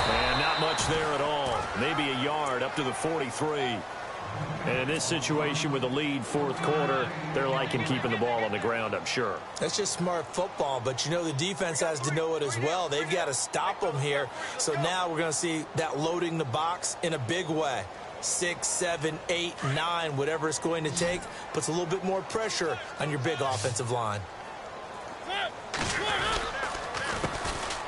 And not much there at all. Maybe a yard up to the 43. And in this situation with the lead fourth quarter, they're liking keeping the ball on the ground, I'm sure. That's just smart football, but you know the defense has to know it as well. They've got to stop them here. So now we're going to see that loading the box in a big way. 6, 7, 8, 9, whatever it's going to take, puts a little bit more pressure on your big offensive line.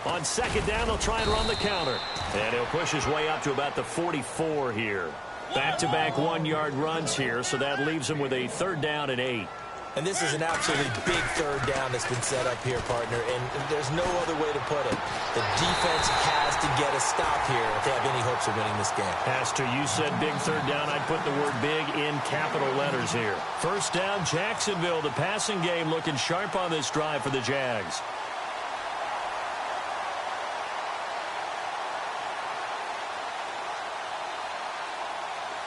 On second down, they'll try and run the counter. And he'll push his way up to about the 44 here. Back-to-back one-yard runs here, so that leaves him with a third down and 8. And this is an absolutely big third down that's been set up here, partner, and there's no other way to put it. The defense has to get a stop here if they have any hopes of winning this game. Has to. You said big third down. I'd put the word big in capital letters here. First down, Jacksonville. The passing game looking sharp on this drive for the Jags.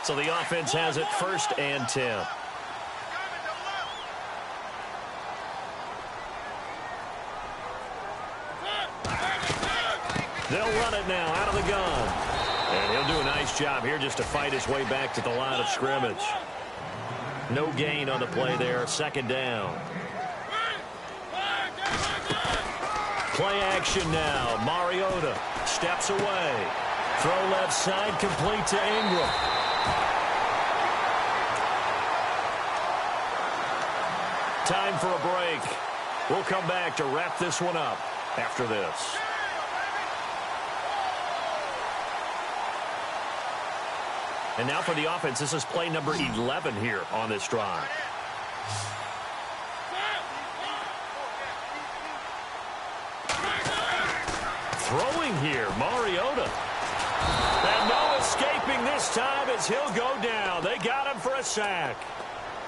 So the offense has it first and 10. They'll run it now out of the gun. And he'll do a nice job here just to fight his way back to the line of scrimmage. No gain on the play there. Second down. Play action now. Mariota steps away. Throw left side, complete to Ingram. Time for a break. We'll come back to wrap this one up after this. And now for the offense, this is play number 11 here on this drive. Throwing here, Mariota. And no escaping this time as he'll go down. They got him for a sack.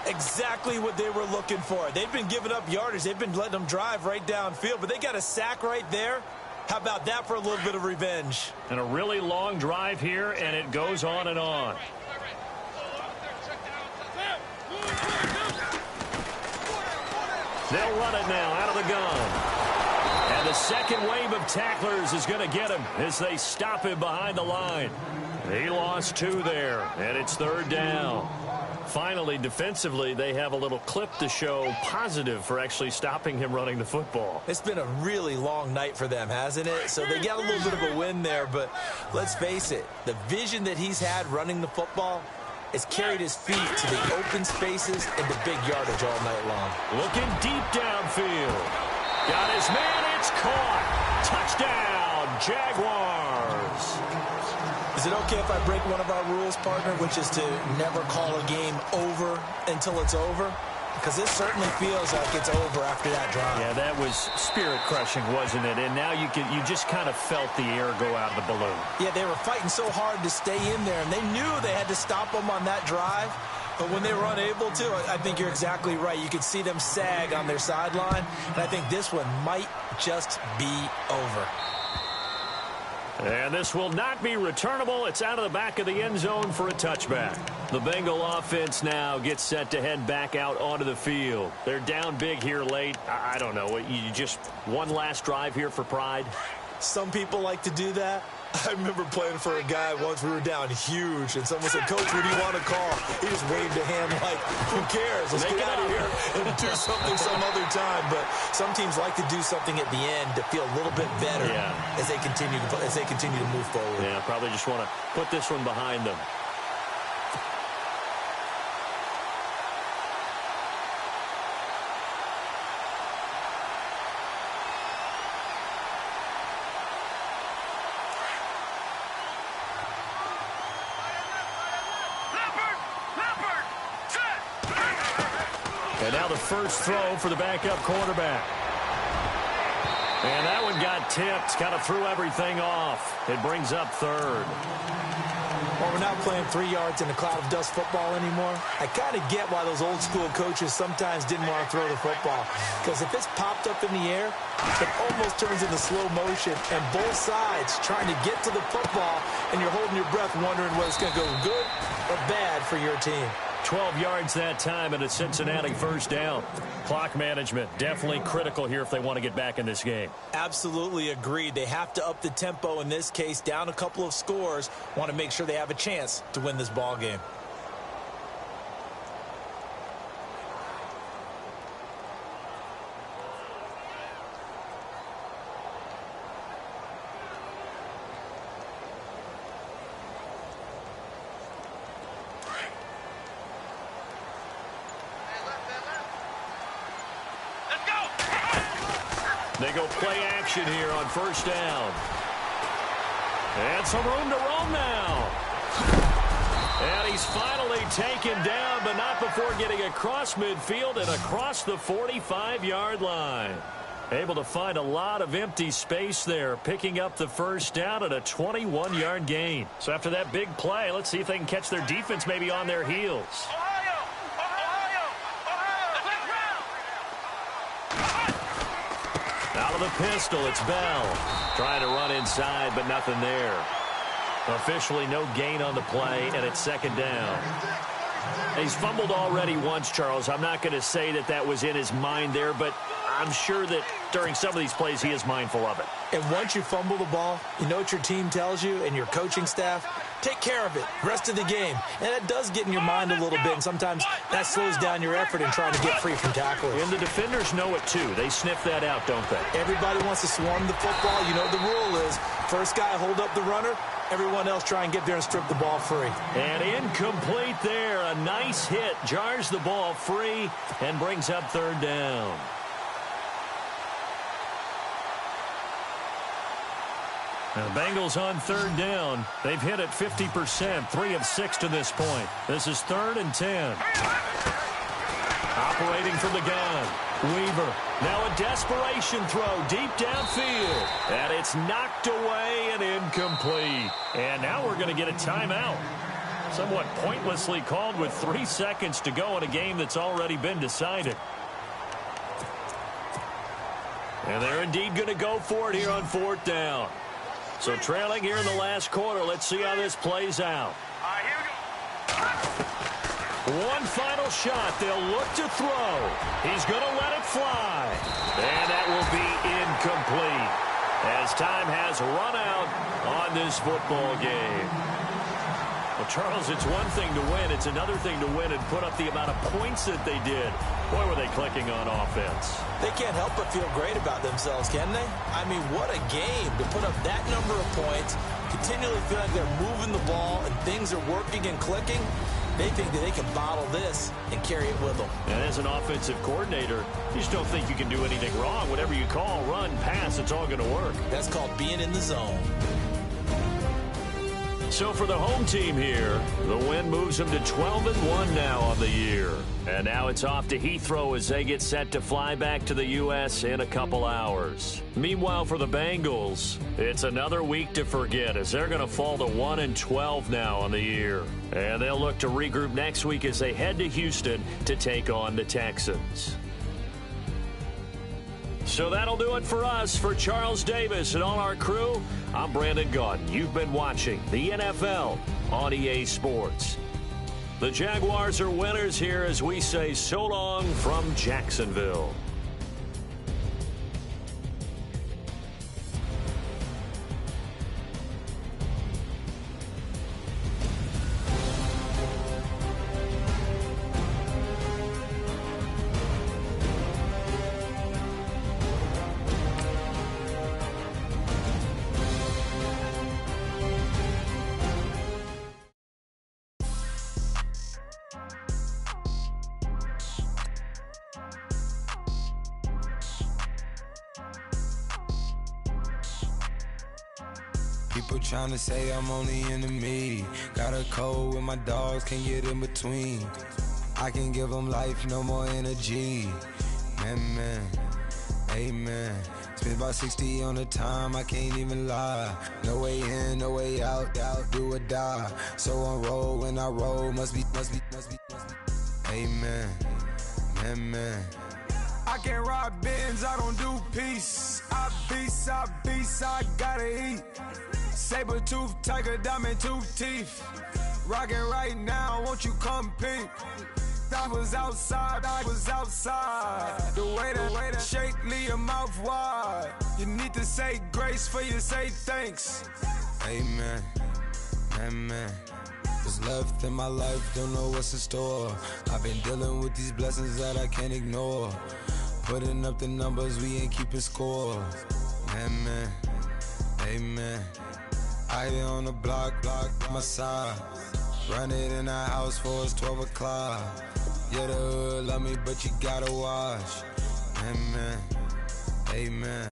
Exactly what they were looking for. They've been giving up yardage. They've been letting them drive right downfield, but they got a sack right there. How about that for a little bit of revenge? And a really long drive here, and it goes on and on. They'll run it now out of the gun. And the second wave of tacklers is going to get him as they stop him behind the line. He lost 2 there, and it's third down. Finally, defensively, they have a little clip to show positive for actually stopping him running the football. It's been a really long night for them, hasn't it? So they got a little bit of a win there, but let's face it, the vision that he's had running the football has carried his feet to the open spaces and the big yardage all night long. Looking deep downfield. Got his man, it's caught. Touchdown, Jaguars. Is it okay if I break one of our rules, partner, which is to never call a game over until it's over? Because this certainly feels like it's over after that drive. Yeah, that was spirit-crushing, wasn't it? And now you just kind of felt the air go out of the balloon. Yeah, they were fighting so hard to stay in there, and they knew they had to stop them on that drive. But when they were unable to, I think you're exactly right. You could see them sag on their sideline, and I think this one might just be over. And this will not be returnable. It's out of the back of the end zone for a touchback. The Bengal offense now gets set to head back out onto the field. They're down big here late. I don't know. You just one last drive here for pride? Some people like to do that. I remember playing for a guy once. We were down huge, and someone said, "Coach, what do you want to call?" He just waved a hand like, who cares? Let's get out of here and do something some other time. But some teams like to do something at the end to feel a little bit better as they continue to move forward. Yeah, probably just want to put this one behind them. And now the first throw for the backup quarterback. And that one got tipped, kind of threw everything off. It brings up third. Well, we're not playing 3 yards in a cloud of dust football anymore. I kind of get why those old school coaches sometimes didn't want to throw the football. Because if it's popped up in the air, it almost turns into slow motion. And both sides trying to get to the football, and you're holding your breath wondering whether it's going to go good or bad for your team. 12 yards that time, and a Cincinnati first down. Clock management, definitely critical here if they want to get back in this game. Absolutely agreed. They have to up the tempo in this case, down a couple of scores. Want to make sure they have a chance to win this ball game. They go play action here on first down. And some room to roam now. And he's finally taken down, but not before getting across midfield and across the 45-yard line. Able to find a lot of empty space there, picking up the first down at a 21-yard gain. So after that big play, let's see if they can catch their defense maybe on their heels. Out of the pistol, it's Bell. Trying to run inside, but nothing there. Officially no gain on the play, and it's second down. He's fumbled already once, Charles. I'm not going to say that that was in his mind there, but I'm sure that during some of these plays he is mindful of it. And once you fumble the ball, you know what your team tells you and your coaching staff? Take care of it rest of the game. And that does get in your mind a little bit, and sometimes that slows down your effort in trying to get free from tacklers. And the defenders know it too. They sniff that out, don't they? Everybody wants to swarm the football. You know what the rule is. First guy hold up the runner. Everyone else try and get there and strip the ball free. And incomplete there. A nice hit. Jars the ball free and brings up third down. Now the Bengals on third down. They've hit it 50%, 3 of 6 to this point. This is 3rd and 10. Operating from the gun. Weaver. Now a desperation throw deep downfield. And it's knocked away and incomplete. And now we're going to get a timeout. Somewhat pointlessly called with 3 seconds to go in a game that's already been decided. And they're indeed going to go for it here on 4th down. So trailing here in the last quarter. Let's see how this plays out. Here we go. One final shot. They'll look to throw. He's going to let it fly. And that will be incomplete as time has run out on this football game. Well, Charles, it's one thing to win. It's another thing to win and put up the amount of points that they did. Boy, were they clicking on offense. They can't help but feel great about themselves, can they? I mean, what a game to put up that number of points, continually feel like they're moving the ball and things are working and clicking. They think that they can bottle this and carry it with them. And as an offensive coordinator, you just don't think you can do anything wrong. Whatever you call, run, pass, it's all going to work. That's called being in the zone. So for the home team here, the win moves them to 12-1 now on the year. And now it's off to Heathrow as they get set to fly back to the U.S. in a couple hours. Meanwhile, for the Bengals, it's another week to forget as they're going to fall to 1-12 now on the year. And they'll look to regroup next week as they head to Houston to take on the Texans. So that'll do it for us. For Charles Davis and all our crew, I'm Brandon Gaudin. You've been watching the NFL on EA Sports. The Jaguars are winners here as we say so long from Jacksonville. People tryna say I'm only in the media. Got a cold with my dogs, can't get in between. I can give them life, no more energy. Man, amen. Spent about 60 on the time, I can't even lie. No way in, no way out, do or die. So on roll, when I roll, must be. Amen, man. I can't ride Benz, I don't do peace. I beast, I gotta eat. Saber tooth, tiger, diamond tooth teeth. Rockin' right now, won't you come peep? I was outside. The way that shake, leave your mouth wide. You need to say grace for you say thanks. Amen, what's left in my life, don't know what's in store. I've been dealing with these blessings that I can't ignore. Putting up the numbers, we ain't keeping score. Amen. I here on the block, my side. Run it in the house for it's 12 o'clock. Yeah, the hood love me, but you gotta watch. Amen.